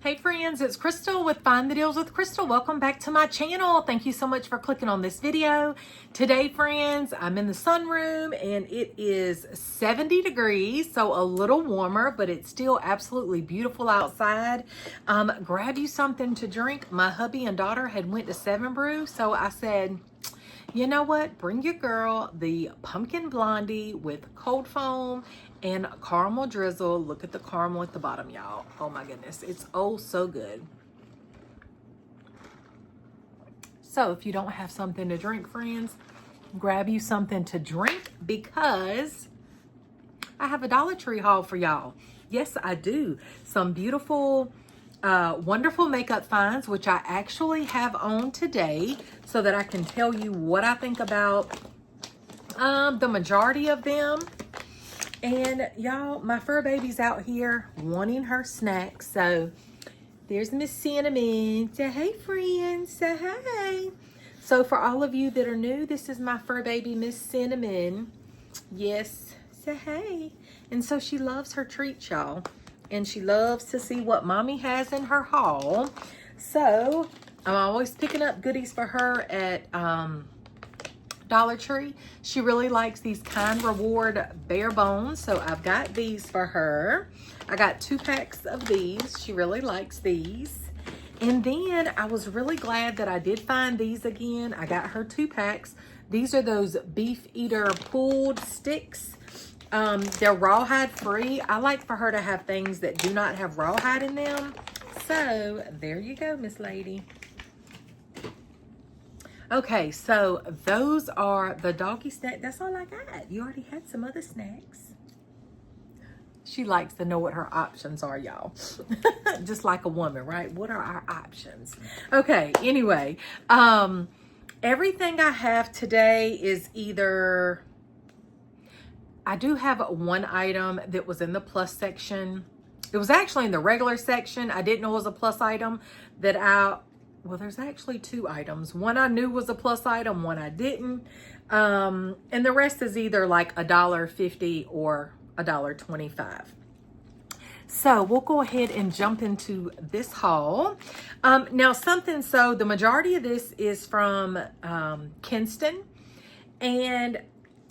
Hey friends, it's Crystal with Find the Deals with Crystal. Welcome back to my channel. Thank you so much for clicking on this video. Today, friends, I'm in the sunroom and it is 70 degrees, so a little warmer, but it's still absolutely beautiful outside. Grab you something to drink. My hubby and daughter had went to 7 Brew, so I said, you know what? Bring your girl the pumpkin blondie with cold foam and caramel drizzle. Look at the caramel at the bottom, y'all. Oh my goodness. It's oh so good. So if you don't have something to drink, friends, grab you something to drink because I have a Dollar Tree haul for y'all. Yes, I do. Some beautiful wonderful makeup finds, which I actually have on today so that I can tell you what I think about the majority of them. And y'all, my fur baby's out here wanting her snacks. So there's Miss Cinnamon. Say hey, friends. Say hey. So for all of you that are new, this is my fur baby, Miss Cinnamon. Yes, say hey. And so she loves her treats, y'all. And she loves to see what mommy has in her haul. So I'm always picking up goodies for her at Dollar Tree. She really likes these Kind Reward bare bones, so I've got these for her. I got 2 packs of these. She really likes these. And then I was really glad that I did find these again. I got her 2 packs. These are those Beef Eater pulled sticks. They're rawhide free. I like for her to have things that do not have rawhide in them. So there you go, Miss Lady. Okay, so those are the doggy snacks. That's all I got. You already had some other snacks. She likes to know what her options are, y'all. Just like a woman, right? What are our options? Okay, anyway, everything I have today is either... I do have one item that was in the plus section. It was actually in the regular section. I didn't know it was a plus item that well, there's actually 2 items. One I knew was a plus item, one I didn't. And the rest is either like $1.50 or $1.25. So we'll go ahead and jump into this haul. Now so the majority of this is from Kinston, and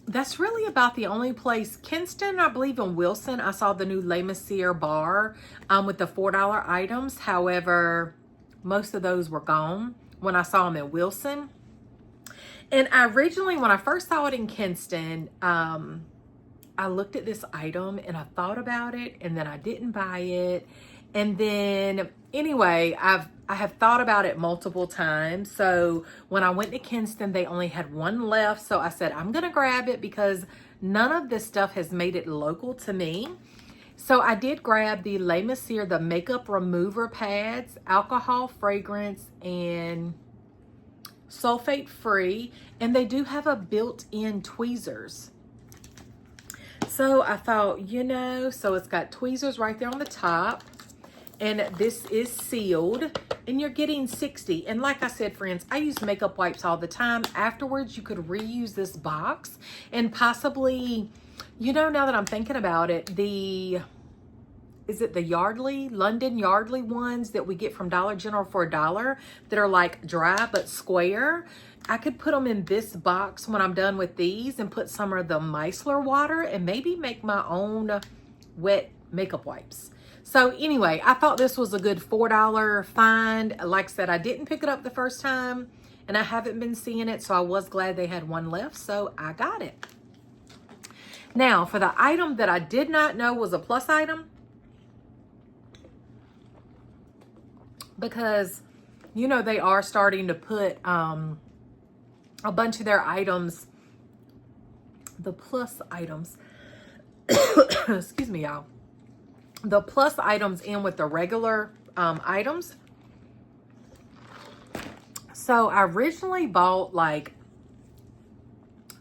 that's really about the only place. Kinston, I believe in Wilson, I saw the new Le Messier bar with the $4 items. However, most of those were gone when I saw them in Wilson. And originally, when I first saw it in Kinston, I looked at this item and I thought about it, and then I didn't buy it. And then anyway, I have thought about it multiple times. So when I went to Kinston, they only had one left. So I said, I'm going to grab it because none of this stuff has made it local to me. So I did grab the Le Messier, the makeup remover pads, alcohol, fragrance, and sulfate free. And they do have a built-in tweezers. So I thought, so it's got tweezers right there on the top. And this is sealed, and you're getting 60. And like I said, friends, I use makeup wipes all the time. Afterwards, you could reuse this box and possibly, now that I'm thinking about it, is it the Yardley, London Yardley ones that we get from Dollar General for $1 that are like dry but square? I could put them in this box when I'm done with these and put some of the micellar water and maybe make my own wet makeup wipes. So anyway, I thought this was a good $4 find. Like I said, I didn't pick it up the first time and I haven't been seeing it. So I was glad they had one left. So I got it. Now for the item that I did not know was a plus item, because, they are starting to put a bunch of their items, the plus items, excuse me, y'all. The plus items in with the regular items. So I originally bought like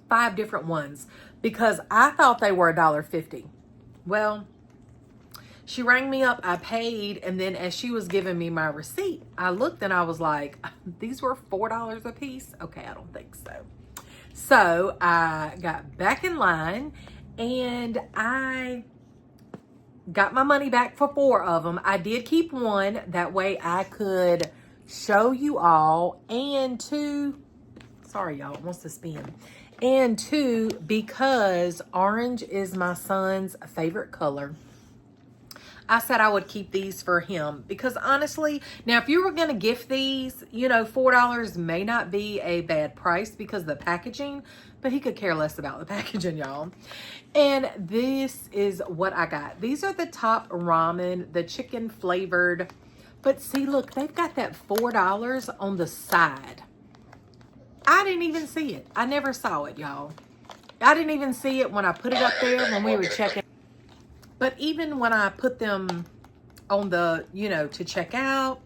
5 different ones because I thought they were $1.50. Well, she rang me up, I paid, and then as she was giving me my receipt, I looked and I was like, these were $4 a piece? Okay, I don't think so. So I got back in line and I got my money back for 4 of them. I did keep one. That way I could show you all. And 2, sorry y'all, it wants to spin. And 2, because orange is my son's favorite color, I said I would keep these for him. Because honestly, now if you were going to gift these, you know, $4 may not be a bad price because of the packaging, but he could care less about the packaging, y'all. And this is what I got. These are the top ramen, the chicken flavored. But see, look, they've got that $4 on the side. I didn't even see it. I never saw it, y'all. I didn't even see it when I put it up there when we were checking. But even when I put them on the, you know, to check out,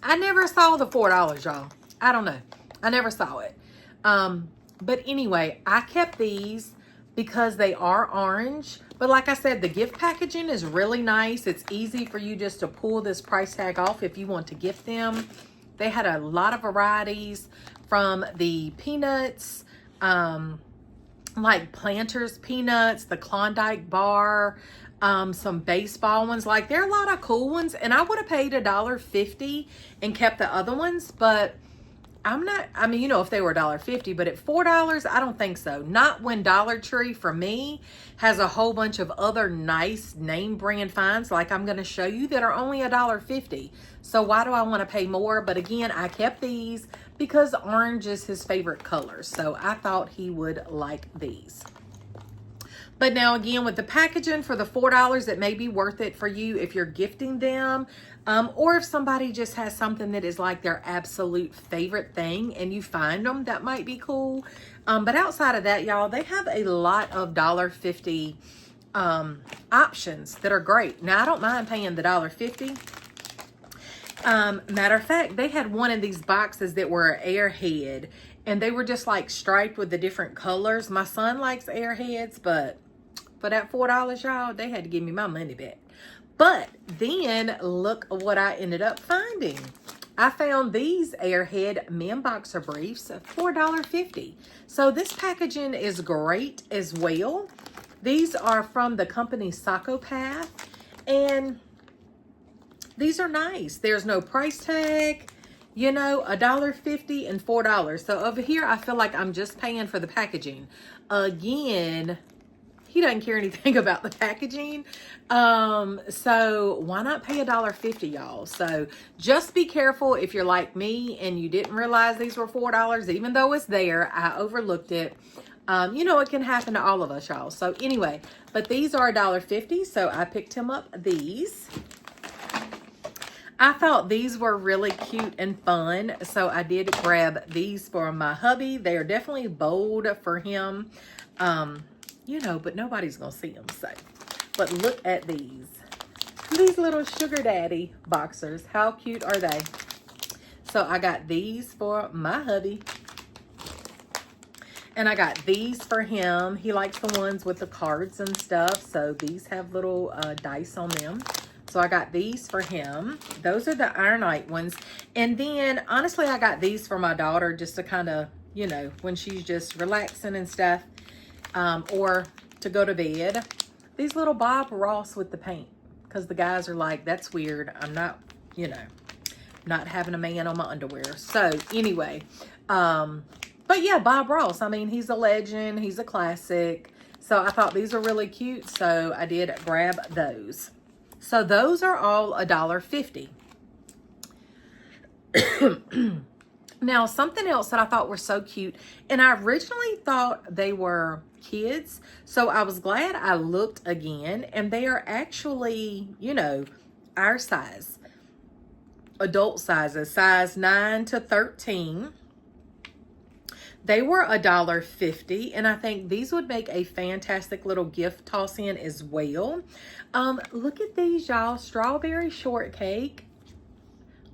I never saw the $4, y'all. I don't know. I never saw it. But anyway, I kept these because they are orange. But like I said, the gift packaging is really nice. It's easy for you just to pull this price tag off if you want to gift them. They had a lot of varieties from the peanuts, like Planters peanuts, the Klondike bar, some baseball ones. Like, there are a lot of cool ones, and I would have paid $1.50 and kept the other ones, but I'm not, I mean, you know, if they were $1.50, but at $4, I don't think so. Not when Dollar Tree, for me, has a whole bunch of other nice name brand finds, like I'm going to show you, that are only $1.50. So why do I want to pay more? But again, I kept these because orange is his favorite color. So I thought he would like these. But now again, with the packaging for the $4, it may be worth it for you if you're gifting them. Or if somebody just has something that is like their absolute favorite thing and you find them, that might be cool. But outside of that, y'all, they have a lot of $1.50 options that are great. Now, I don't mind paying the $1.50. Matter of fact, they had one of these boxes that were Airhead, and they were just like striped with the different colors. My son likes Airheads, but for that $4, y'all, they had to give me my money back. But then look what I ended up finding. I found these Airhead men boxer briefs for $1.50. So this packaging is great as well. These are from the company Psychopath, and these are nice. There's no price tag, you know, $1.50 and $4. So over here, I feel like I'm just paying for the packaging. Again, he doesn't care anything about the packaging. So why not pay $1.50, y'all? So just be careful if you're like me and you didn't realize these were $4, even though it's there. I overlooked it. You know, it can happen to all of us, y'all. So anyway, but these are $1.50. So I picked him up these. I thought these were really cute and fun. So I did grab these for my hubby. They are definitely bold for him. You know, but nobody's gonna see them, so. But look at these little sugar daddy boxers. How cute are they? So I got these for my hubby, and I got these for him. He likes the ones with the cards and stuff, so these have little dice on them. So I got these for him. Those are the Ironite ones. And then honestly, I got these for my daughter just to kind of, you know, when she's just relaxing and stuff. Or to go to bed. These little Bob Ross with the paint, because the guys are like, that's weird. I'm not, you know, not having a man on my underwear. So anyway, but yeah, Bob Ross, I mean, he's a legend, he's a classic. So I thought these are really cute, so I did grab those. So those are all $1.50. Now, something else that I thought were so cute, and I originally thought they were kids, so I was glad I looked again, and they are actually, you know, our size, adult sizes, size 9 to 13. They were $1.50, and I think these would make a fantastic little gift toss in as well. Look at these, y'all, strawberry shortcake.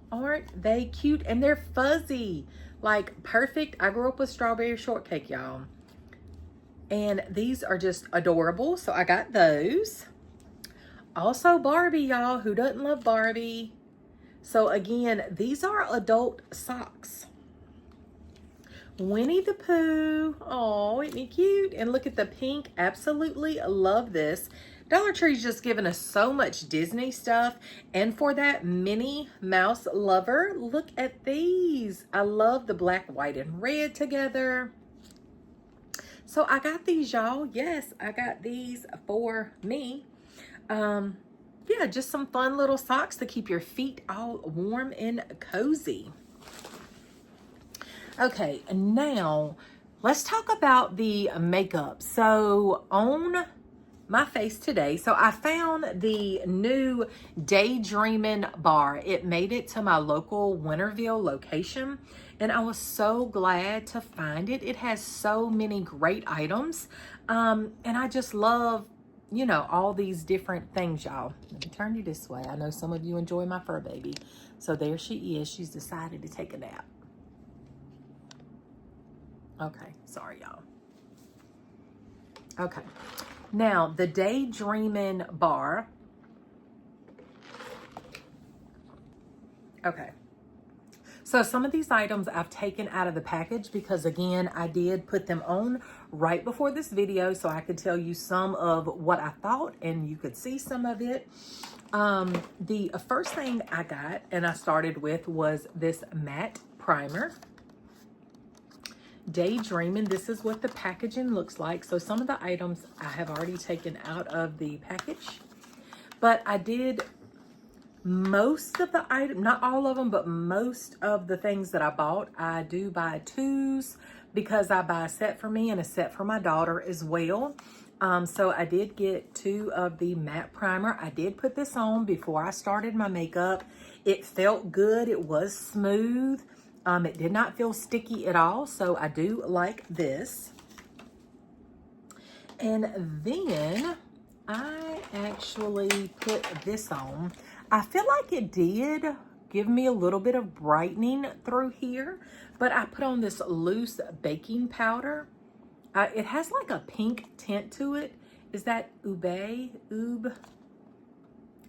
Aren't they cute? And they're fuzzy, like perfect. I grew up with strawberry shortcake, y'all. And these are just adorable. So I got those. Also Barbie, y'all. Who doesn't love Barbie? So again, these are adult socks. Winnie the Pooh. Oh, isn't he cute? And look at the pink. Absolutely love this. Dollar Tree's just giving us so much Disney stuff. And for that Minnie Mouse lover, look at these. I love the black, white, and red together. So I got these, y'all. Yes, I got these for me. Yeah, just some fun little socks to keep your feet all warm and cozy. Okay, now let's talk about the makeup. So on my face today, so I found the new Dreamin bar. It made it to my local Winterville location, and I was so glad to find it. It has so many great items, and I just love, you know, all these different things, y'all. Let me turn you this way. I know some of you enjoy my fur baby. So there she is. She's decided to take a nap. Okay, sorry, y'all. Okay. Now, the Dreamin bar. Okay. So some of these items I've taken out of the package because, again, I did put them on right before this video so I could tell you some of what I thought and you could see some of it. The first thing I got and I started with was this matte primer. Dreamin, this is what the packaging looks like. So some of the items I have already taken out of the package, but I did most of the items, not all of them, but most of the things that I bought, I do buy twos because I buy a set for me and a set for my daughter as well. So I did get 2 of the matte primer. I did put this on before I started my makeup. It felt good. It was smooth. It did not feel sticky at all, so I do like this. And then I actually put this on. I feel like it did give me a little bit of brightening through here, but I put on this loose baking powder. It has like a pink tint to it. Is that Ube?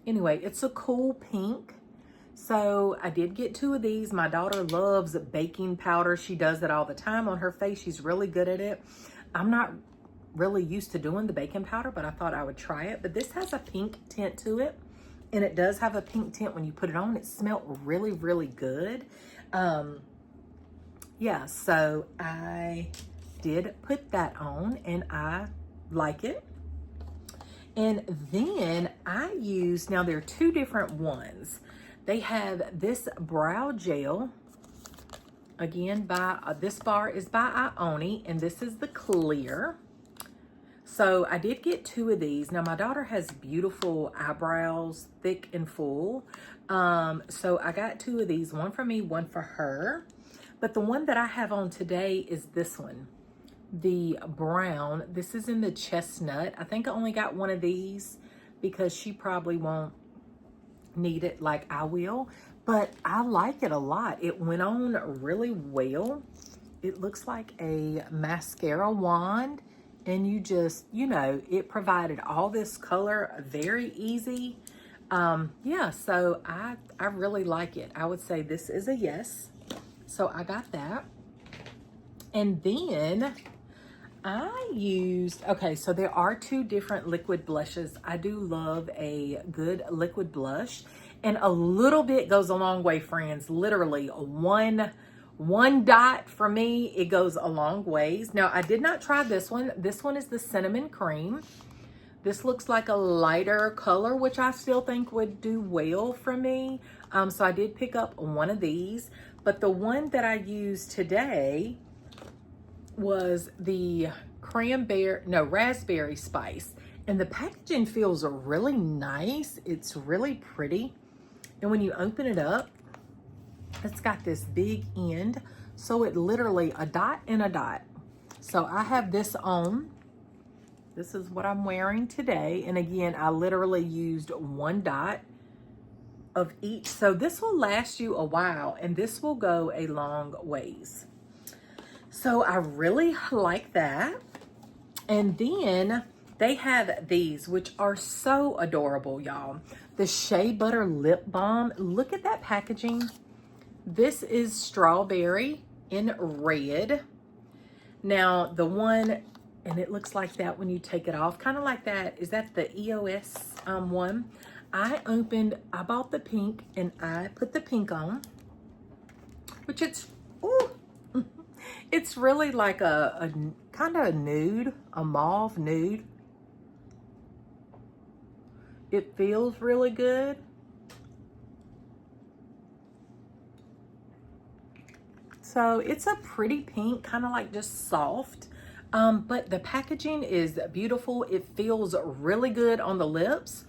Anyway, it's a cool pink. So I did get 2 of these. My daughter loves baking powder. She does it all the time on her face. She's really good at it. I'm not really used to doing the baking powder, but I thought I would try it. But this has a pink tint to it. And it does have a pink tint when you put it on. It smelled really, really good. Yeah, so I did put that on and I like it. And then I used, now there are 2 different ones. They have this brow gel, again, by this bar is by Ioni, and this is the clear. So I did get 2 of these. Now my daughter has beautiful eyebrows, thick and full. So I got 2 of these, one for me, one for her. But the one that I have on today is this one, the brown. This is in the chestnut. I think I only got 1 of these because she probably won't need it like I will, but I like it a lot. It went on really well. It looks like a mascara wand, and you just, you know, it provided all this color very easy. Yeah, so I really like it. I would say this is a yes. So I got that. And then I used, okay, so there are 2 different liquid blushes. I do love a good liquid blush, and a little bit goes a long way, friends. Literally one dot for me, it goes a long ways. Now I did not try this one. This one is the cinnamon cream. This looks like a lighter color, which I still think would do well for me. So I did pick up 1 of these, but the one that I used today was the raspberry spice, and the packaging feels really nice. It's really pretty, and when you open it up, it's got this big end, so it literally a dot and a dot. So I have this on. This is what I'm wearing today, and again, I literally used 1 dot of each, so this will last you a while, and this will go a long ways. So I really like that. And then they have these, which are so adorable, y'all. The Shea Butter Lip Balm. Look at that packaging. This is strawberry in red. Now, the one And it looks like that when you take it off. Kind of like that. Is that the EOS one? I bought the pink and I put the pink on. Which ooh, it's really like a kind of a nude, a mauve nude. It feels really good. So it's a pretty pink, kind of like just soft. But the packaging is beautiful. It feels really good on the lips.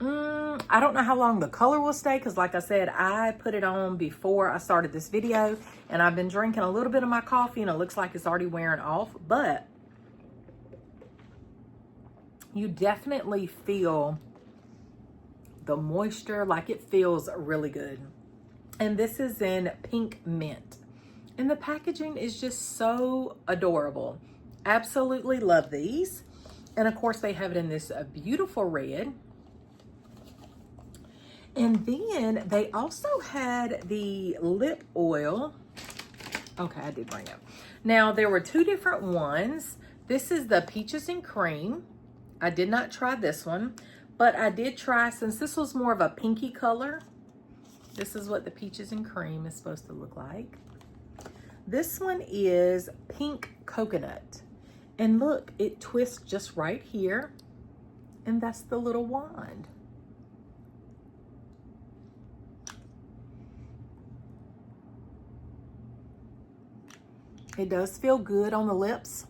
I don't know how long the color will stay because like I said, I put it on before I started this video and I've been drinking a little bit of my coffee and it looks like it's already wearing off, but you definitely feel the moisture, like it feels really good. And this is in pink mint. And the packaging is just so adorable. Absolutely love these. And of course they have it in this beautiful red. And then they also had the lip oil. Okay, I did bring it. Now there were two different ones. This is the peaches and cream. I did not try this one, but I did try, since this was more of a pinky color, this is what the peaches and cream is supposed to look like. This one is pink coconut. And look, it twists just right here. And that's the little wand. It does feel good on the lips.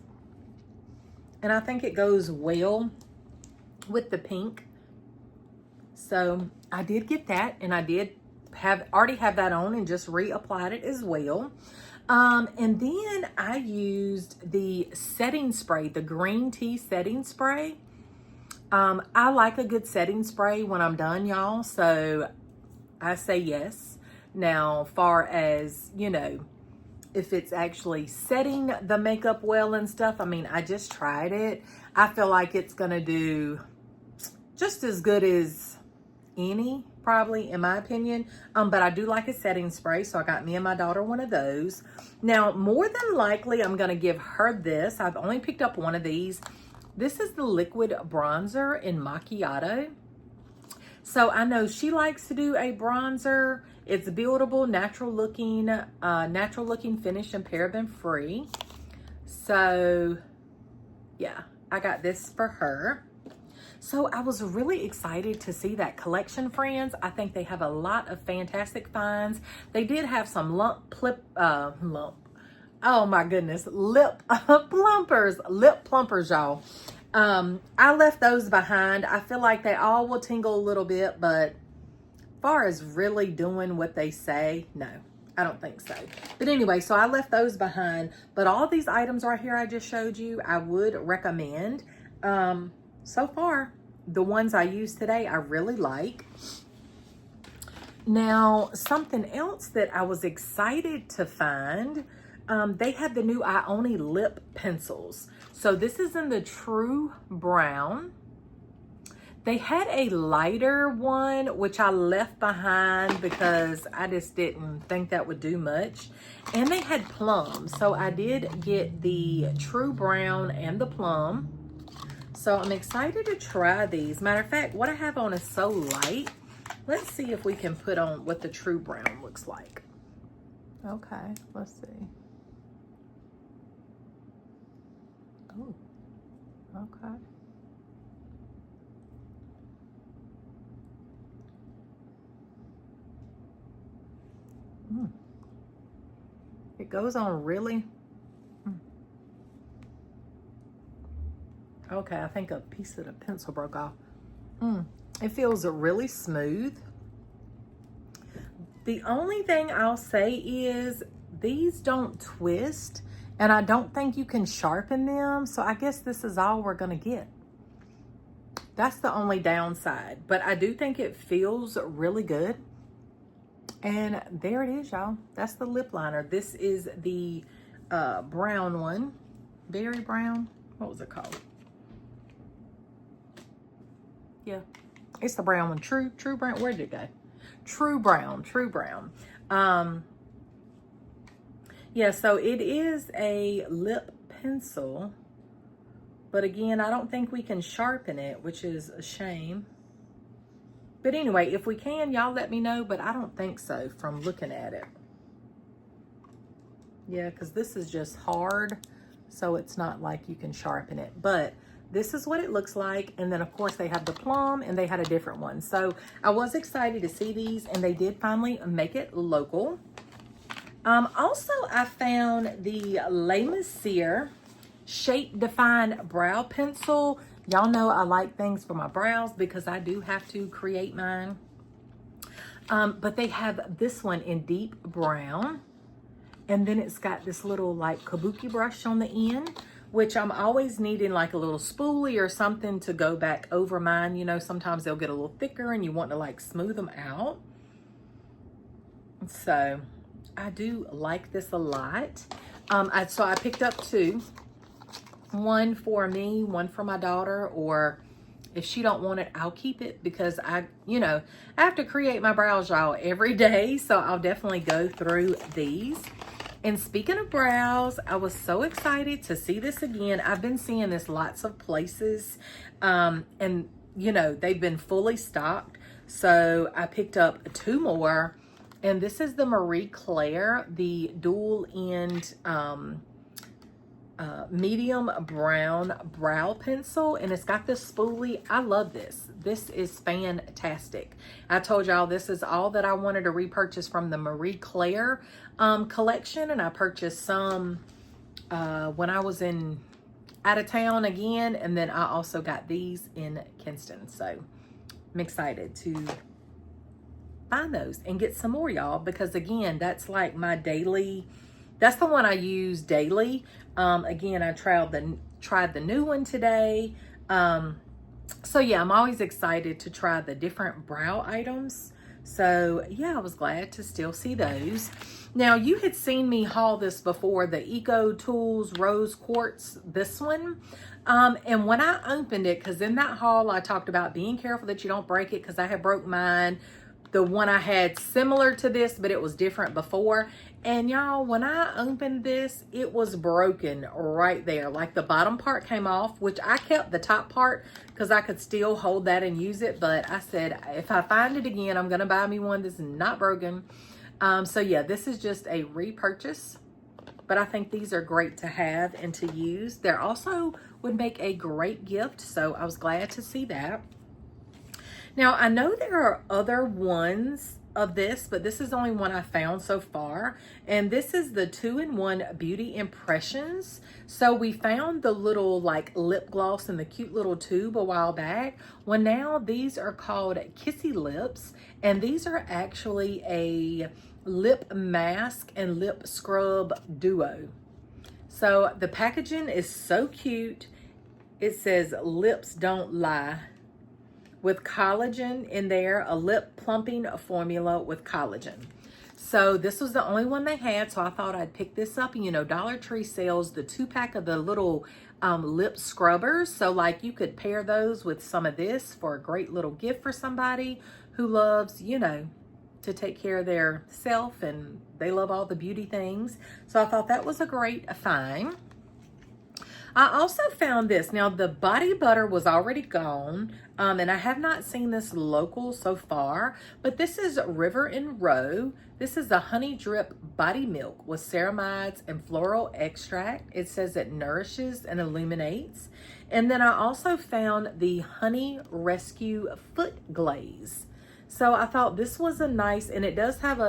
And I think it goes well with the pink. So I did get that, and I did already have that on and just reapplied it as well. And then I used the setting spray, the green tea setting spray. I like a good setting spray when I'm done, y'all. So I say yes. Now, far as, you know, if it's actually setting the makeup well and stuff, I mean, I just tried it. I feel like it's gonna do just as good as any, probably, in my opinion. But I do like a setting spray, so I got me and my daughter one of those. Now, more than likely, I'm gonna give her this. I've only picked up one of these. This is the liquid bronzer in Macchiato. So I know she likes to do a bronzer. It's buildable, natural looking finish and paraben free. So yeah, I got this for her. So I was really excited to see that collection, friends. I think they have a lot of fantastic finds. They did have some lip plumpers, y'all. I left those behind. I feel like they all will tingle a little bit, but far as really doing what they say, no, I don't think so. But anyway, so I left those behind. But all these items right here I just showed you, I would recommend. So far, the ones I used today, I really like. Now, something else that I was excited to find, they had the new Ioni lip pencils. So this is in the True Brown. They had a lighter one, which I left behind because I just didn't think that would do much. And they had plum. So I did get the True Brown and the plum. So I'm excited to try these. Matter of fact, what I have on is so light. Let's see if we can put on what the True Brown looks like. Okay, let's see. Oh, okay. It goes on really. Okay, I think a piece of the pencil broke off. It feels really smooth. The only thing I'll say is these don't twist, and I don't think you can sharpen them. So I guess this is all we're gonna get. That's the only downside, but I do think it feels really good. And there it is, y'all. That's the lip liner. This is the brown one, berry brown. What was it called? Yeah, it's the brown one. True Brown. Where did it go? True Brown. Yeah, so it is a lip pencil. But again, I don't think we can sharpen it, which is a shame. But anyway, if we can, y'all let me know, but I don't think so from looking at it. Yeah, because this is just hard, so it's not like you can sharpen it. But this is what it looks like. And then, of course, they have the plum, and they had a different one. So I was excited to see these, and they did finally make it local. Also, I found the Les Messier Shape Define Brow Pencil. Y'all know I like things for my brows because I do have to create mine. But they have this one in deep brown. And then it's got this little like kabuki brush on the end, which I'm always needing like a little spoolie or something to go back over mine. You know, sometimes they'll get a little thicker and you want to like smooth them out. So I do like this a lot. So I picked up two. One for me, one for my daughter, or if she don't want it, I'll keep it because I have to create my brows, y'all, every day. So I'll definitely go through these. And speaking of brows, I was so excited to see this again. I've been seeing this lots of places, and they've been fully stocked. So I picked up two more, and this is the Marie Claire, the dual end medium brown brow pencil, and it's got this spoolie. I love this. This is fantastic. I told y'all this is all that I wanted to repurchase from the Marie Claire collection, and I purchased some when I was out of town again, and then I also got these in Kinston. So I'm excited to find those and get some more, y'all, because again, that's like my daily. That's the one I use daily. Again, I tried the new one today. So yeah, I'm always excited to try the different brow items. So yeah, I was glad to still see those. Now, you had seen me haul this before, the Eco Tools Rose Quartz, this one. And when I opened it, because in that haul, I talked about being careful that you don't break it, because I had broke mine. The one I had similar to this, but it was different before. And y'all, when I opened this, it was broken right there. Like the bottom part came off, which I kept the top part because I could still hold that and use it. But I said, if I find it again, I'm going to buy me one that's not broken. So yeah, this is just a repurchase. But I think these are great to have and to use. They also would make a great gift. So I was glad to see that. Now, I know there are other ones of this, but this is the only one I found so far. And this is the 2-in-1 Beauty Impressions. So we found the little like lip gloss in the cute little tube a while back. Well, now these are called Kissy Lips. And these are actually a lip mask and lip scrub duo. So the packaging is so cute. It says lips don't lie, with collagen in there, a lip plumping formula with collagen. So this was the only one they had, so I thought I'd pick this up. And Dollar Tree sells the 2-pack of the little lip scrubbers. So like you could pair those with some of this for a great little gift for somebody who loves, to take care of their self, and they love all the beauty things. So I thought that was a great find. I also found this. Now, the body butter was already gone, and I have not seen this local so far, but this is River and Row. This is the Honey Drip Body Milk with ceramides and floral extract. It says it nourishes and illuminates. And then I also found the Honey Rescue Foot Glaze. So I thought this was a nice, and it does have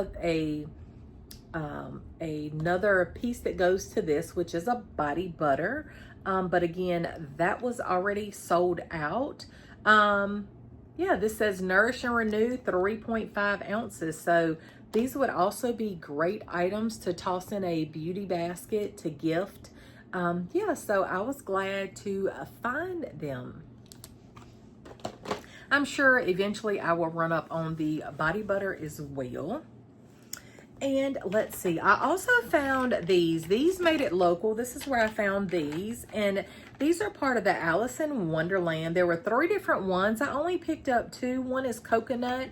another piece that goes to this, which is a body butter. But again, that was already sold out. Yeah, this says Nourish and Renew 3.5 ounces. So these would also be great items to toss in a beauty basket to gift. Yeah, so I was glad to find them. I'm sure eventually I will run up on the body butter as well. And let's see, I also found these. These made it local. This is where I found these. And these are part of the Alice in Wonderland. There were 3 different ones. I only picked up 2. One is coconut.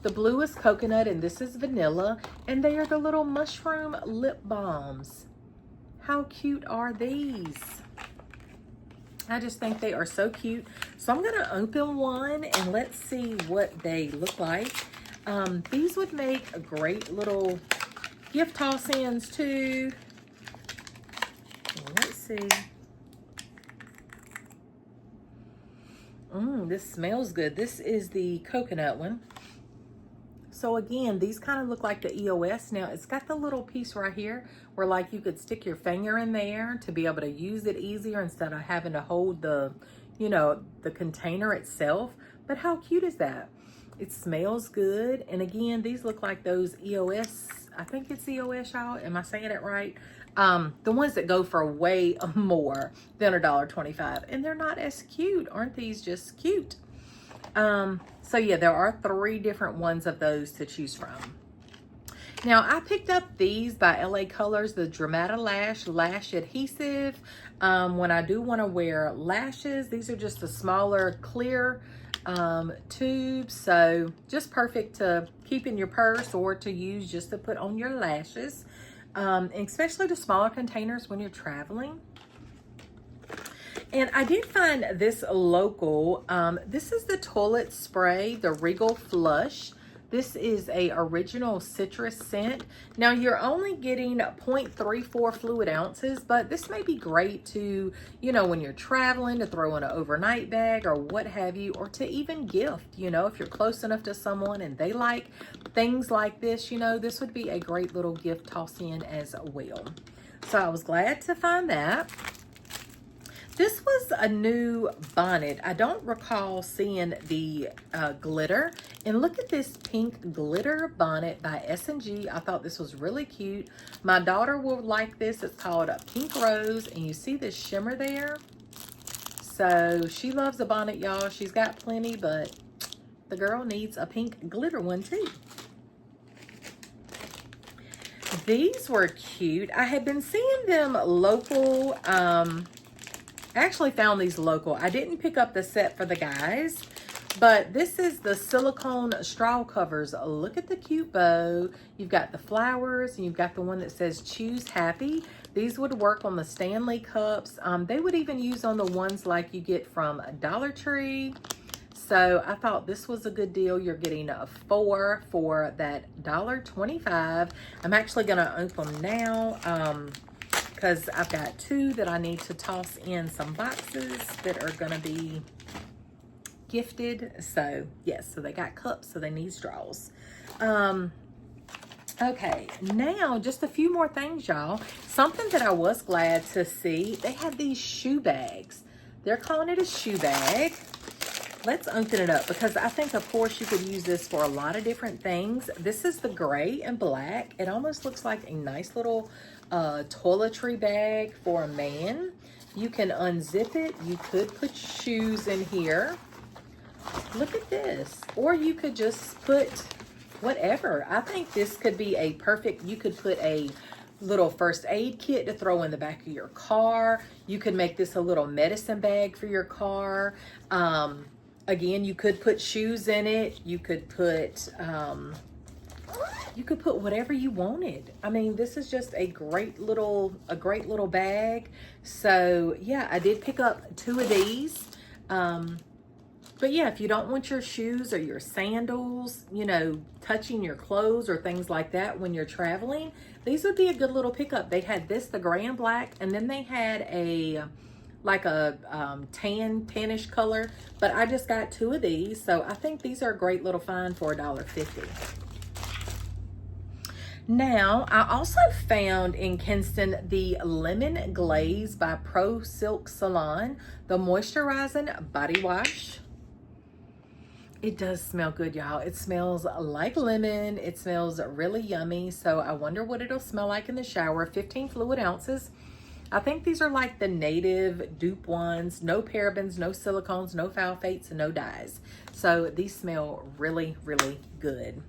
The blue is coconut, and this is vanilla. And they are the little mushroom lip balms. How cute are these? I just think they are so cute. So I'm gonna open one and let's see what they look like. These would make a great little gift toss-ins too. Let's see. This smells good. This is the coconut one. So again, these kind of look like the EOS. Now it's got the little piece right here where like you could stick your finger in there to be able to use it easier instead of having to hold the, you know, the container itself. But how cute is that? It smells good. And again, these look like those EOS. I think it's EOS, y'all. Am I saying it right? The ones that go for way more than $1.25. And they're not as cute. Aren't these just cute? So yeah, there are 3 different ones of those to choose from. Now I picked up these by LA Colors, the Dreamin Lash Adhesive. When I do want to wear lashes, these are just a smaller clear tubes, so just perfect to keep in your purse or to use just to put on your lashes, especially the smaller containers when you're traveling. And I did find this local. This is the toilet spray, the Regal Flush. This is a original citrus scent. Now you're only getting 0.34 fluid ounces, but this may be great to, you know, when you're traveling, to throw in an overnight bag or what have you, or to even gift, you know, if you're close enough to someone and they like things like this, you know, this would be a great little gift toss in as well. So I was glad to find that. This was a new bonnet. I don't recall seeing the glitter. And look at this pink glitter bonnet by S&G. I thought this was really cute. My daughter will like this. It's called a Pink Rose. And you see this shimmer there? So she loves a bonnet, y'all. She's got plenty, but the girl needs a pink glitter one too. These were cute. I had been seeing them local. I actually found these local. I didn't pick up the set for the guys, but this is the silicone straw covers. Look at the cute bow. You've got the flowers and you've got the one that says choose happy. These would work on the Stanley cups. They would even use on the ones like you get from Dollar Tree. So I thought this was a good deal. You're getting 4 for that $1.25. I'm actually gonna open them now. Because I've got 2 that I need to toss in some boxes that are going to be gifted. So, yes, so they got cups, so they need straws. Okay, now just a few more things, y'all. Something that I was glad to see, they have these shoe bags. They're calling it a shoe bag. Let's open it up because I think, of course, you could use this for a lot of different things. This is the gray and black. It almost looks like a nice little toiletry bag for a man. You can unzip it. You could put shoes in here. Look at this. Or you could just put whatever. I think this could be a perfect, you could put a little first aid kit to throw in the back of your car. You could make this a little medicine bag for your car. Again, you could put shoes in it. You could put whatever you wanted. I mean, this is just a great little bag. So yeah, I did pick up 2 of these. But yeah, if you don't want your shoes or your sandals, you know, touching your clothes or things like that when you're traveling, these would be a good little pickup. They had this, the gray and black, and then they had a like a tannish color, but I just got 2 of these, so I think these are a great little find for $1.50. Now, I also found in Kinston the Lemon Glaze by Pro Silk Salon, the moisturizing body wash. It does smell good, y'all. It smells like lemon. It smells really yummy, so I wonder what it'll smell like in the shower. 15 fluid ounces. I think these are like the native dupe ones. No parabens, no silicones, no phthalates, and no dyes. So these smell really, really good.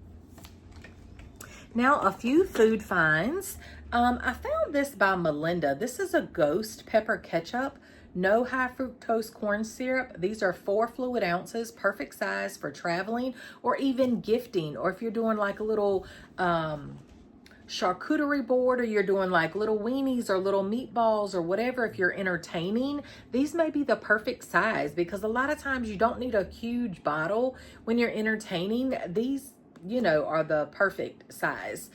Now, a few food finds. I found this by Melinda. This is a ghost pepper ketchup. No high fructose corn syrup. These are 4 fluid ounces, perfect size for traveling or even gifting, or if you're doing like a little charcuterie board, or you're doing like little weenies or little meatballs or whatever, if you're entertaining, these may be the perfect size, because a lot of times you don't need a huge bottle when you're entertaining. These, you know, are the perfect size.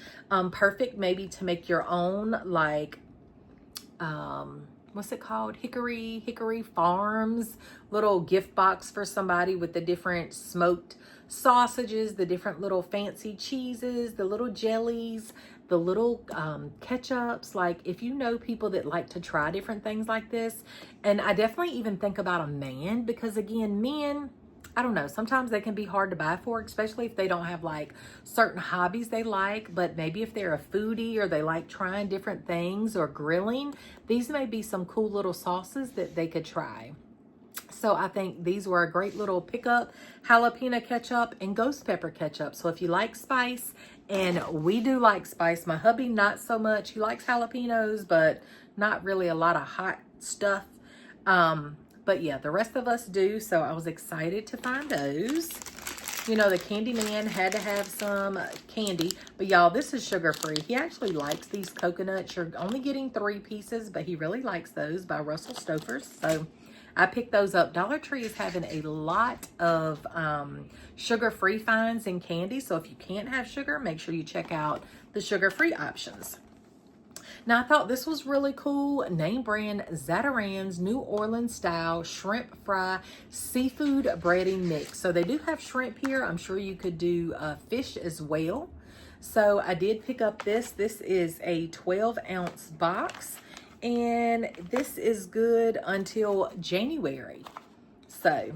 Perfect maybe to make your own, like, what's it called? Hickory Farms little gift box for somebody with the different smoked sausages, the different little fancy cheeses, the little jellies, the little ketchups. Like, if you know people that like to try different things like this, and I definitely even think about a man, because again, men, I don't know, sometimes they can be hard to buy for, especially if they don't have like certain hobbies they like, but maybe if they're a foodie or they like trying different things or grilling, these may be some cool little sauces that they could try. So I think these were a great little pickup. Jalapeno ketchup and ghost pepper ketchup. So if you like spice, and we do like spice, my hubby not so much. He likes jalapenos, but not really a lot of hot stuff. But yeah, the rest of us do. So I was excited to find those. You know, the candy man had to have some candy. But y'all, this is sugar-free. He actually likes these coconuts. You're only getting 3 pieces, but he really likes those, by Russell Stover's. So I picked those up. Dollar Tree is having a lot of sugar-free finds and candy. So if you can't have sugar, make sure you check out the sugar-free options. Now, I thought this was really cool. Name brand Zatarain's New Orleans style shrimp fry seafood breading mix. So they do have shrimp here. I'm sure you could do fish as well. So I did pick up this. This is a 12-ounce box, and this is good until January. So,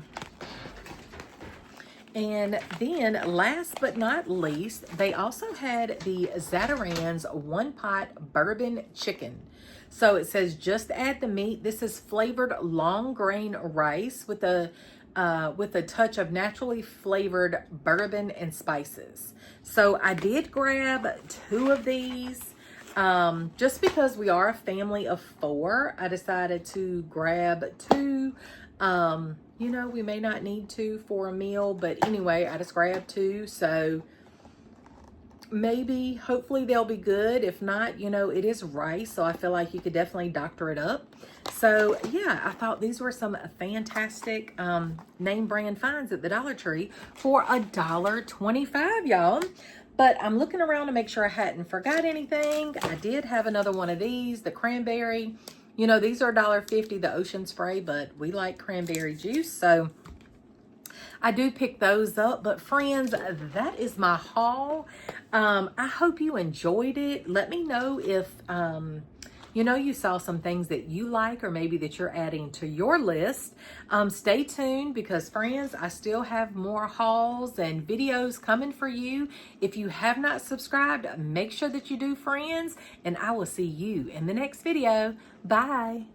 and then last but not least, they also had the Zatarain's one pot bourbon chicken. So it says just add the meat. This is flavored long grain rice with a touch of naturally flavored bourbon and spices. So I did grab 2 of these. Just because we are a family of 4, I decided to grab 2. You know, we may not need 2 for a meal, but anyway, I just grabbed 2. So maybe, hopefully they'll be good. If not, you know, it is rice, so I feel like you could definitely doctor it up. So yeah, I thought these were some fantastic name brand finds at the Dollar Tree for $1.25, y'all. But I'm looking around to make sure I hadn't forgot anything. I did have another one of these, the cranberry. You know, these are $1.50, the ocean spray, but we like cranberry juice, so I do pick those up. But friends, that is my haul. I hope you enjoyed it. Let me know if, you know, you saw some things that you like, or maybe that you're adding to your list. Stay tuned, because friends, I still have more hauls and videos coming for you. If you have not subscribed, make sure that you do, friends, and I will see you in the next video. Bye.